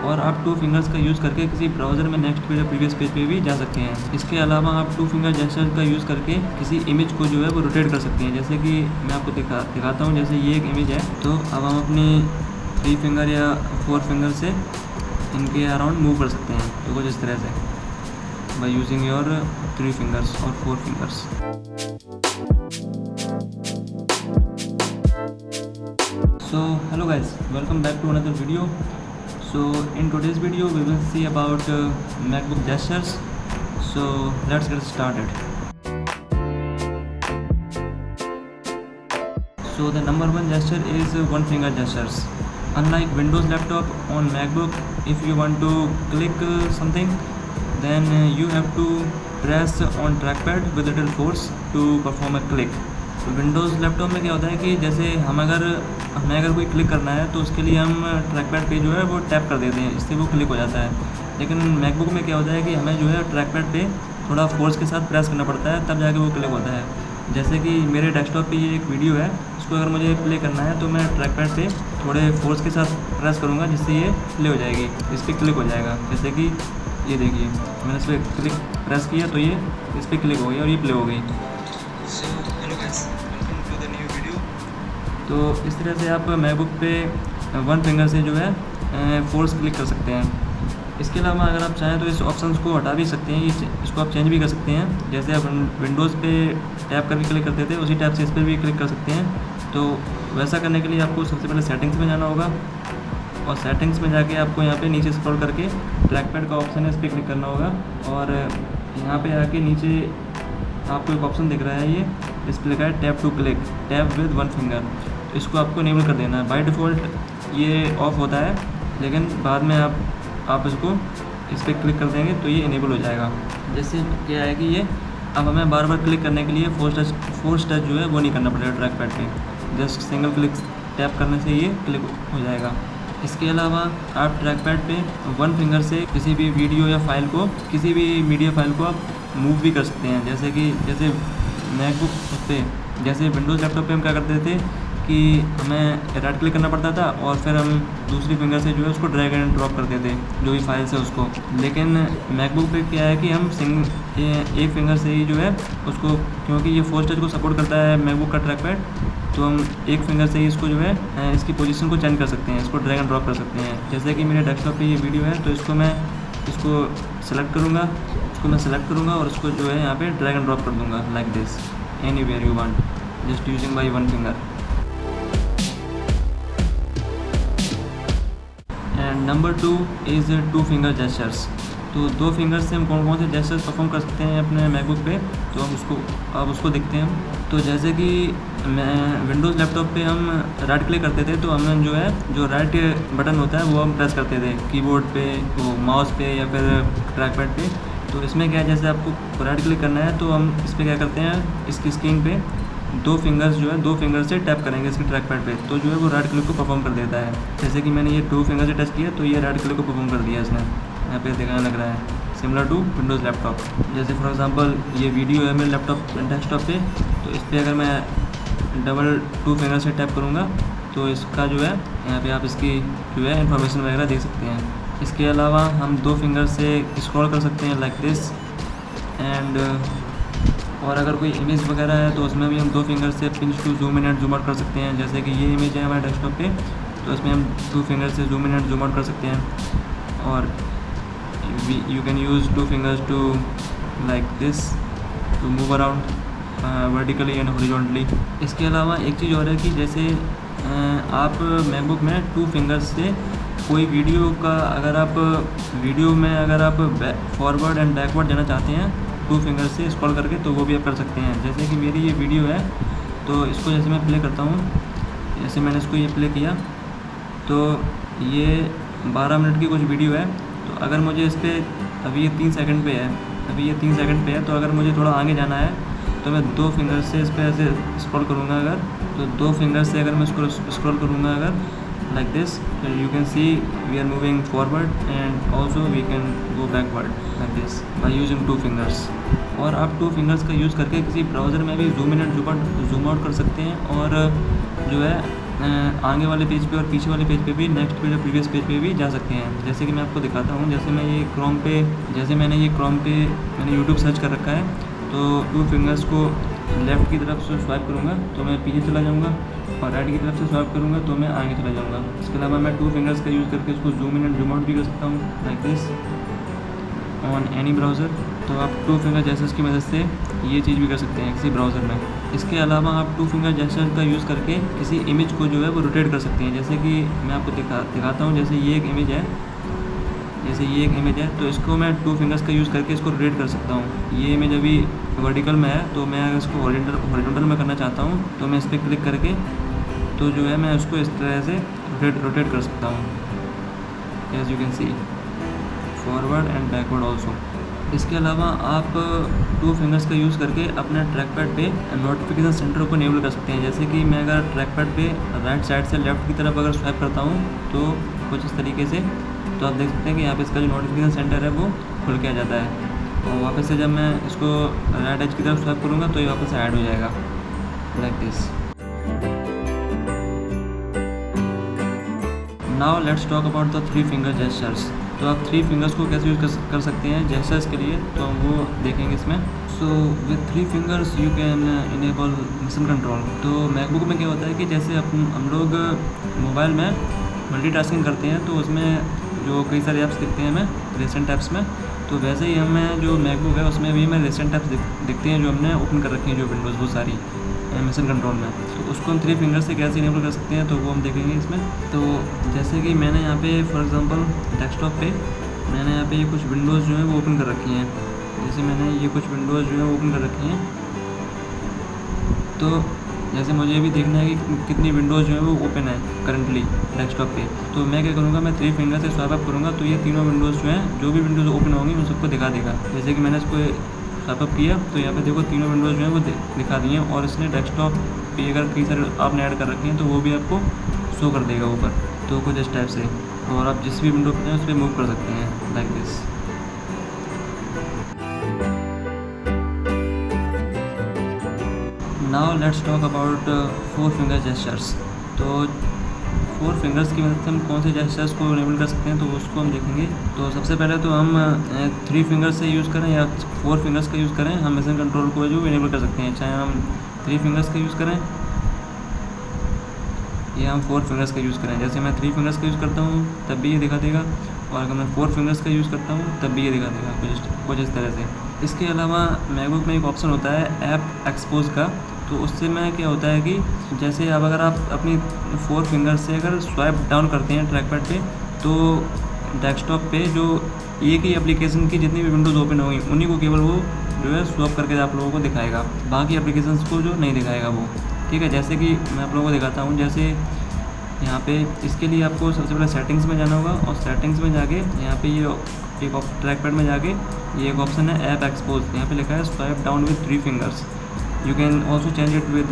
और आप two fingers का यूज़ करके किसी ब्राउज़र में नेक्स्ट पेज या प्रीवियस पेज पे भी जा सकते हैं। इसके अलावा आप टू फिंगर जेस्चर का यूज़ करके किसी इमेज को जो है वो रोटेट कर सकते हैं। जैसे कि मैं आपको दिखाता हूँ। जैसे ये एक इमेज है, तो अब हम अपनी 3 फिंगर या 4 फिंगर से इनके अराउंड मूव कर सकते हैं। तो कुछ इस तरह से बाय यूजिंग योर 3 फिंगर्स और 4 fingers. So hello guys, welcome back to another video. So in today's video we will see about MacBook gestures. So let's get started. So the number one gesture is one finger gestures. Unlike Windows laptop, on MacBook if you want to click something, then you have to press on trackpad with little force to perform a click. तो Windows laptop में क्या होता है कि जैसे हमें अगर कोई क्लिक करना है तो उसके लिए हम ट्रैकपैड पे जो है वो टैप कर देते हैं, इससे वो क्लिक हो जाता है। लेकिन मैकबुक में क्या होता है कि हमें जो है ट्रैकपैड पे थोड़ा फोर्स के साथ प्रेस करना पड़ता है, तब जाके वो क्लिक होता है। जैसे कि मेरे डेस्कटॉप पे ये एक वीडियो है, इसको अगर मुझे प्ले करना है तो मैं ट्रैकपैड पे थोड़े फोर्स के साथ प्रेस करूँगा, जिससे ये प्ले हो जाएगी, इस पर क्लिक हो जाएगा। जैसे कि ये देखिए, मैंने इस पर क्लिक प्रेस किया तो ये इस पर क्लिक हो गई और ये प्ले हो गई। तो इस तरह से आप मैकबुक पे वन फिंगर से जो है फोर्स क्लिक कर सकते हैं। इसके अलावा अगर आप चाहें तो इस ऑप्शंस को हटा भी सकते हैं, इसको आप चेंज भी कर सकते हैं। जैसे आप विंडोज़ पे टैप करके क्लिक करते थे, उसी टैप से इस पर भी क्लिक कर सकते हैं। तो वैसा करने के लिए आपको सबसे पहले सेटिंग्स में जाना होगा, और सेटिंग्स में जाके आपको यहाँ पे नीचे स्क्रॉल करके ट्रैकपैड का ऑप्शन है, इस पर क्लिक करना होगा। और यहाँ पे आके नीचे आपको एक ऑप्शन दिख रहा है, ये इस पर लिखा है tap to click, tap with one finger. तो इसको आपको इनेबल कर देना है। बाय डिफ़ॉल्ट ये ऑफ होता है, लेकिन बाद में आप इसको इस पर क्लिक कर देंगे तो ये इनेबल हो जाएगा। जैसे क्या है कि ये अब हमें बार बार क्लिक करने के लिए फोर्स टच जो है वो नहीं करना पड़ेगा ट्रैकपैड पे, जस्ट सिंगल क्लिक टैप करने से ये क्लिक हो जाएगा। इसके अलावा आप ट्रैकपैड पे वन फिंगर से किसी भी वीडियो या फाइल को, किसी भी मीडिया फाइल को आप मूव भी कर सकते हैं। जैसे मैकबुक पे, जैसे विंडोज़ लैपटॉप पे हम क्या करते थे कि हमें राइट क्लिक करना पड़ता था और फिर हम दूसरी फिंगर से जो है उसको ड्रैग एंड ड्रॉप करते थे जो भी फाइल्स है उसको। लेकिन मैकबुक पे क्या है कि हम एक फिंगर से ही जो है उसको, क्योंकि ये फोर्स टच को सपोर्ट करता है मैकबुक का ट्रैकपैड, तो हम एक फिंगर से ही इसको जो है इसकी पोजीशन को चेंज कर सकते हैं, इसको ड्रैग एंड ड्रॉप कर सकते हैं। जैसे कि मेरे डेस्कटॉप पे ये वीडियो है, तो इसको सेलेक्ट करूँगा और उसको जो है यहाँ पे ड्रैग एंड ड्रॉप कर दूँगा like this, anywhere you want, just using by one finger. And number 2 is two finger gestures. तो दो फिंगर से हम कौन कौन से जेस्चर्स परफॉर्म कर सकते हैं अपने मैकबुक पे, तो हम उसको देखते हैं। तो जैसे कि मैं विंडोज़ लैपटॉप पे हम राइट क्लिक करते थे, तो हम जो राइट बटन होता है वो हम प्रेस करते थे कीबोर्ड पे, वो माउस पे या फिर ट्रैकपैड पे। तो इसमें क्या है, जैसे आपको राइट क्लिक करना है तो हम इस पर क्या करते हैं, इसकी स्क्रीन पे दो फिंगर से टैप करेंगे इसके ट्रैकपैड पे, तो जो है वो राइट क्लिक को परफॉर्म कर देता है। जैसे कि मैंने ये 2 फिंगर से टच किया तो ये राइट क्लिक को परफॉर्म कर दिया इसने, यहाँ पे दिखाने लग रहा है, सिमिलर टू विंडोज़ लैपटॉप। जैसे फॉर एग्जांपल ये वीडियो है मेरे डेस्कटॉप पे, तो इस पर अगर मैं डबल 2 फिंगर से टैप करूँगा तो इसका जो है यहाँ पे आप इसकी जो है इन्फॉर्मेशन वगैरह देख सकते हैं। इसके अलावा हम 2 फिंगर से स्क्रॉल कर सकते हैं लाइक दिस एंड, और अगर कोई इमेज वगैरह है तो उसमें भी हम 2 फिंगर से pinch to zoom in and zoom out कर सकते हैं। जैसे कि ये इमेज है हमारे डेस्कटॉप पे, तो इसमें हम 2 फिंगर से zoom in and zoom out कर सकते हैं। और you can use 2 fingers to like this to move around vertically and horizontally. इसके अलावा एक चीज़ और है कि जैसे आप मैकबुक में 2 फिंगर्स से कोई वीडियो का, अगर आप फॉरवर्ड एंड बैकवर्ड जाना चाहते हैं 2 फिंगर से स्क्रॉल करके, तो वो भी आप कर सकते हैं। जैसे कि मेरी ये वीडियो है, तो इसको जैसे मैं प्ले करता हूँ, जैसे मैंने इसको ये प्ले किया, तो ये 12 मिनट की कुछ वीडियो है। तो अगर मुझे इस पर अभी ये 3 सेकंड पे है, तो अगर मुझे थोड़ा आगे जाना है तो मैं 2 फिंगर से इस पर ऐसे स्क्रॉल करूँगा, अगर तो 2 फिंगर से अगर मैं इसको स्क्रॉल करूँगा अगर like this, so you can see we are moving forward and also we can go backward like this by using 2 fingers। और आप 2 फिंगर्स का यूज़ करके किसी ब्राउज़र में भी zoom in and zoom out कर सकते हैं, और जो है आगे वाले पेज पे और पीछे वाले पेज पे भी, नेक्स्ट पेज और प्रीवियस पेज पे भी जा सकते हैं। जैसे कि मैं आपको दिखाता हूँ, जैसे मैंने ये क्रोम पे मैंने यूट्यूब सर्च कर रखा है, तो 2 फिंगर्स को लेफ़्ट की तरफ से स्वाइप करूँगा तो मैं पीछे चला जाऊँगा, और राइट की तरफ से स्वाइप करूँगा तो मैं आगे चला जाऊँगा। इसके अलावा मैं 2 फिंगर्स का यूज़ करके इसको zoom in and zoom out भी कर सकता हूँ, like this on any browser. तो आप 2 फिंगर जेस्चर्स की मदद से ये चीज़ भी कर सकते हैं किसी ब्राउज़र में। इसके अलावा आप 2 फिंगर जेस्चर का यूज़ करके किसी इमेज को जो है वो रोटेट कर सकते हैं। जैसे कि मैं आपको दिखाता हूँ, जैसे ये एक इमेज है, तो इसको मैं 2 फिंगर्स का यूज़ करके इसको रोटेट कर सकता हूँ। ये इमेज अभी वर्टिकल में है, तो मैं अगर इसको हॉरिजॉन्टल में करना चाहता हूँ तो मैं इस पर क्लिक करके तो जो है मैं उसको इस तरह से रोटेट कर सकता हूँ, as you can see, forward and backward also. इसके अलावा आप 2 फिंगर्स का यूज़ करके अपने ट्रैक पैड पे नोटिफिकेशन सेंटर को इनेबल कर सकते हैं। जैसे कि मैं अगर ट्रैक पैड पे राइट साइड से लेफ़्ट की तरफ अगर स्वाइप करता हूँ तो कुछ इस तरीके से, तो आप देख सकते हैं कि यहाँ पे इसका जो नोटिफिकेशन सेंटर है वो खुल के आ जाता है, और वापस से जब मैं इसको राइट एज की तरफ स्वाइप करूँगा तो ये वापस से ऐड हो जाएगा, like this. Now let's talk about the 3 finger gestures. तो आप 3 फिंगर्स को कैसे यूज़ कर सकते हैं जेस्चर्स के लिए, तो हम वो देखेंगे इसमें। So with 3 fingers you can enable mission control. तो मैकबुक में क्या होता है कि जैसे हम लोग मोबाइल में मल्टीटास्किंग करते हैं तो उसमें जो कई सारे ऐप्स दिखते हैं हमें रिसेंट ऐप्स में, तो वैसे ही हमें जो मैकबुक है उसमें भी हमें रिसेंट ऐप्स दिखते हैं जो हमने ओपन कर रखी हैं, जो विंडोज़ वो सारी मिशन कंट्रोल में। तो उसको हम 3 फिंगर से कैसे इनेबल कर सकते हैं तो वो हम देखेंगे इसमें। तो जैसे कि मैंने यहाँ पे फॉर एग्जांपल डेस्कटॉप पे मैंने यहाँ पे कुछ विंडोज़ जो हैं वो ओपन कर रखी हैं। जैसे मैंने ये कुछ विंडोज़ जो हैं ओपन कर रखी हैं, तो जैसे मुझे अभी देखना है कि कितनी विंडोज़ जो है वो ओपन है करंटली डेस्कटॉप पे, तो मैं क्या करूँगा, मैं 3 फिंगर से स्वाइप अप करूँगा तो ये तीनों विंडोज़ जो हैं, जो भी विंडोज़ ओपन होंगी उन सबको दिखा देगा। जैसे कि मैंने इसको स्वाइप अप किया तो यहाँ पे देखो तीनों विंडोज़ जो हैं वो दिखा दी हैं, और इसने डेस्कटॉप पे अगर कई सारे आपने ऐड कर रखे हैं तो वो भी आपको शो कर देगा ऊपर। तो कुछ इस टाइप से, और आप जिस भी विंडो पे हैं उस पर मूव कर सकते हैं, like this. Now let's talk about 4 finger gestures. तो 4 फिंगर्स की मदद से हम कौन से जेस्चर्स को इनेबल कर सकते हैं तो उसको हम देखेंगे। तो सबसे पहले तो हम 3 फिंगर्स से यूज़ करें या 4 फिंगर्स का यूज़ करें, हम मिशन कंट्रोल को जो इनेबल कर सकते हैं, चाहे हम 3 फिंगर्स का यूज़ करें या हम 4 फिंगर्स का यूज़ करें। जैसे मैं 3 फिंगर्स का यूज़ करता हूँ तब भी ये दिखा देगा, और अगर मैं 4 फिंगर्स का यूज़ करता हूँ तब भी ये दिखा देगा, कुछ इस तरह से। इसके अलावा मैकबुक में एक ऑप्शन होता है ऐप एक्सपोज का, तो उससे में क्या होता है कि जैसे अब अगर आप अपनी 4 फिंगर से अगर स्वाइप डाउन करते हैं ट्रैक पैड पे, तो डेस्कटॉप पे जो एक ही एप्लीकेशन की जितनी भी विंडोज़ ओपन होंगी उन्हीं को केवल वो जो है स्वैप करके आप लोगों को दिखाएगा, बाकी एप्लीकेशंस को जो नहीं दिखाएगा वो, ठीक है। जैसे कि मैं आप लोगों को दिखाता हूँ, जैसे यहाँ पे इसके लिए आपको सबसे पहले सेटिंग्स में जाना होगा, और सेटिंग्स में जाके यहाँ पे ये एक ट्रैक पैड में जाके ये एक ऑप्शन है ऐप एक्सपोज, यहाँ पे लिखा है swipe down with 3 fingers. You can also change it with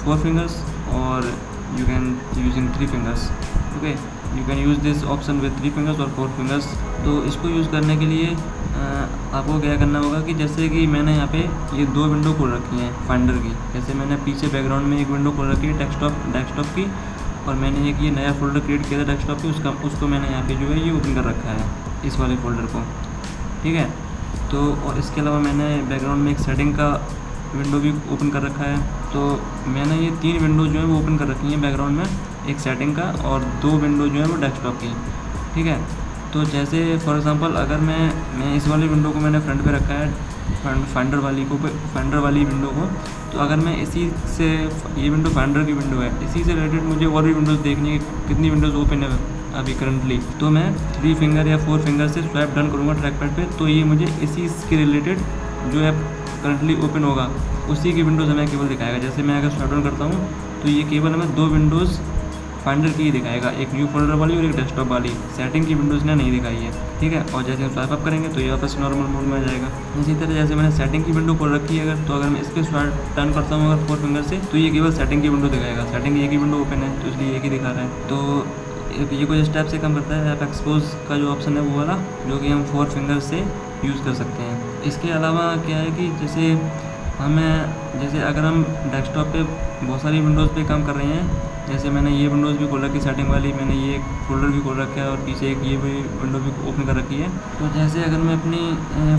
4 fingers or you can using 3 fingers. Okay, you can use this option with 3 fingers or 4 fingers. तो इसको यूज़ करने के लिए आपको क्या करना होगा कि जैसे कि मैंने यहाँ पे ये 2 विंडो खोल रखी हैं फाइंडर की। जैसे मैंने पीछे बैकग्राउंड में एक विंडो खोल रखी है डेस्कटॉप की, और मैंने एक ये नया फोल्डर क्रिएट किया था डेस्कटॉप पे, उसको मैंने यहाँ पे जो है ये ओपन कर रखा है, इस वाले फोल्डर को, ठीक है। तो और इसके अलावा मैंने बैकग्राउंड में एक सेटिंग का विंडो भी ओपन कर रखा है। तो मैंने ये 3 विंडो जो है वो ओपन कर रखी हैं बैकग्राउंड में, एक सेटिंग का और 2 विंडो जो है वो डेस्कटॉप की, ठीक है। तो जैसे फॉर एग्जांपल अगर मैं इस वाली विंडो को मैंने फ्रंट पे रखा है, फाइंडर वाली विंडो को, तो अगर मैं इसी से, ये विंडो फाइंडर की विंडो है, इसी से रिलेटेड मुझे और भी विंडोज़ देखनी है कितनी विंडोज़ ओपन है अभी करंटली, तो मैं 3 फिंगर या 4 फिंगर से स्वाइप डाउन करूँगा ट्रैक पैड पे, तो ये मुझे इसी के रिलेटेड जो है करंटली ओपन होगा उसी की विंडोज़ हमें केवल दिखाएगा। जैसे मैं अगर स्वाइप डाउन करता हूँ तो ये केवल हमें 2 विंडोज़ फाइंडर की ही दिखाएगा, एक न्यू फोल्डर वाली और एक डेस्कटॉप वाली, सेटिंग की विंडोज़ ने नहीं दिखाई है, ठीक है। और जैसे हम स्वाइप अप करेंगे तो ये वापस नॉर्मल मोड में आ जाएगा। इसी तरह जैसे मैंने सेटिंग की विंडो खोल रखी है अगर, तो अगर मैं इस पर स्वाइप डाउन करता हूँ अगर 4 फिंगर से, तो ये केवल सेटिंग की विंडो दिखाएगा, सेटिंग एक ही विंडो ओपन है तो इसलिए एक ही दिखा रहा है। तो ये कुछ इस टाइप से काम करता है ऐप एक्सपोज का जो ऑप्शन है वो वाला, जो कि हम 4 फिंगर से यूज़ कर सकते हैं। इसके अलावा क्या है कि जैसे अगर हम डेस्कटॉप पे बहुत सारी विंडोज़ पे काम कर रहे हैं, जैसे मैंने ये विंडोज़ भी खोल रखी है सेटिंग वाली, मैंने ये एक फोल्डर भी खोल रखा है और पीछे एक ये भी विंडो भी ओपन कर रखी है। तो जैसे अगर मैं अपनी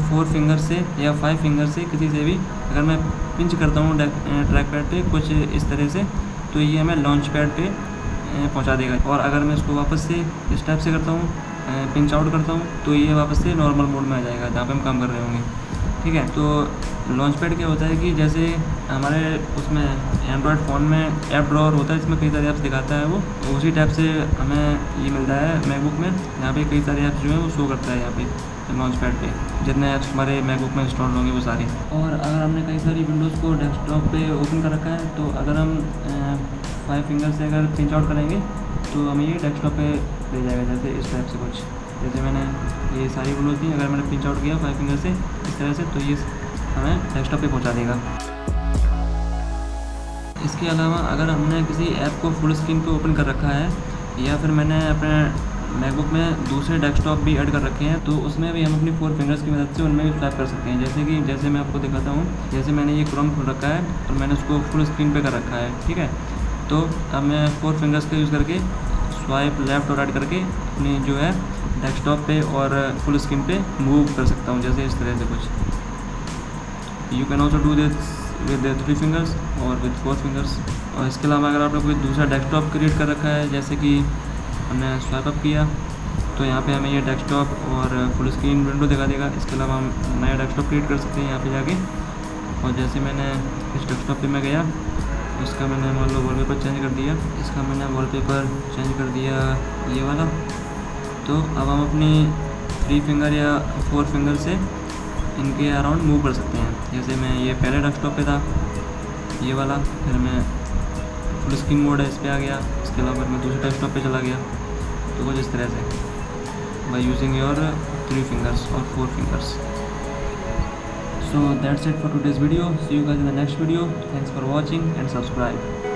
4 फिंगर से या 5 फिंगर से किसी से भी अगर मैं पिंच करता हूँ ट्रैक पैड पे कुछ इस तरह से, तो ये हमें लॉन्च पैड पे पहुँचा देगा। और अगर मैं इसको वापस से इस टाइप से करता हूँ, पिंच आउट करता हूँ, तो ये वापस से नॉर्मल मोड में आ जाएगा जहाँ पे हम काम कर रहे होंगे। ठीक है, तो लॉन्च पैड क्या होता है कि जैसे हमारे उसमें एंड्रॉयड फ़ोन में ऐप ड्रॉअर होता है जिसमें कई सारे ऐप्स दिखाता है वो, तो उसी टाइप से हमें ये मिलता है मैकबुक में। यहाँ पे कई सारे ऐप्स जो हैं वो शो करता है यहाँ पे लॉन्च पैड पे, जितने ऐप्स हमारे मैकबुक में इंस्टॉल होंगे वो सारे। और अगर हमने कई सारी विंडोज़ को डेस्कटॉप पे ओपन कर रखा है, तो अगर हम 5 फिंगर से अगर पिंच आउट करेंगे तो हमें ये डेस्कटॉप पे ले जाएगा, जैसे इस टाइप से कुछ। जैसे मैंने ये सारी विंडोज़ थी, अगर मैंने पिंच आउट किया 5 फिंगर से इस तरह से, तो ये हमें डेस्कटॉप पे पहुंचा देगा। इसके अलावा अगर हमने किसी ऐप को फुल स्क्रीन पे ओपन कर रखा है या फिर मैंने अपने मैकबुक में दूसरे डेस्कटॉप भी ऐड कर रखे हैं, तो उसमें भी हम अपनी 4 फिंगर्स की मदद से उनमें भी स्वाइप कर सकते हैं। जैसे मैं आपको दिखाता हूँ, जैसे मैंने ये क्रोम खोल रखा है और मैंने उसको फुल स्क्रीन पे कर रखा है। ठीक है, तो अब मैं 4 फिंगर्स का यूज़ करके स्वाइप लेफ़्ट और राइट करके अपनी जो है डेस्कटॉप पे और फुल स्क्रीन पे मूव कर सकता हूँ, जैसे इस तरह से कुछ। You can also do this with 3 fingers और विद 4 फिंगर्स। और इसके अलावा अगर आपने कोई दूसरा डेस्कटॉप क्रिएट कर रखा है, जैसे कि हमने स्वाइप अप किया, तो यहाँ पे हमें ये डेस्कटॉप और फुल स्क्रीन विंडो दिखा देगा। इसके अलावा हम नया डेस्कटॉप क्रिएट कर सकते हैं यहाँ पे जाके। और जैसे मैंने इस डेस्कटॉप पे मैं गया, इसका मैंने मान लो वॉलपेपर चेंज कर दिया, इसका मैंने वॉलपेपर चेंज कर दिया ये वाला। तो अब हम अपनी 3 फिंगर या 4 फिंगर से इनके अराउंड मूव कर सकते हैं। जैसे मैं ये पहले डेस्कटॉप पे था ये वाला, फिर मैं फुल स्क्रीन मोड है इस पर आ गया, इसके अलावा मैं दूसरे डेस्कटॉप पे चला गया। तो कुछ इस तरह से बाय यूजिंग योर 3 फिंगर्स और 4 fingers. So that's it for today's video. See you guys in the next video. Thanks for watching and subscribe.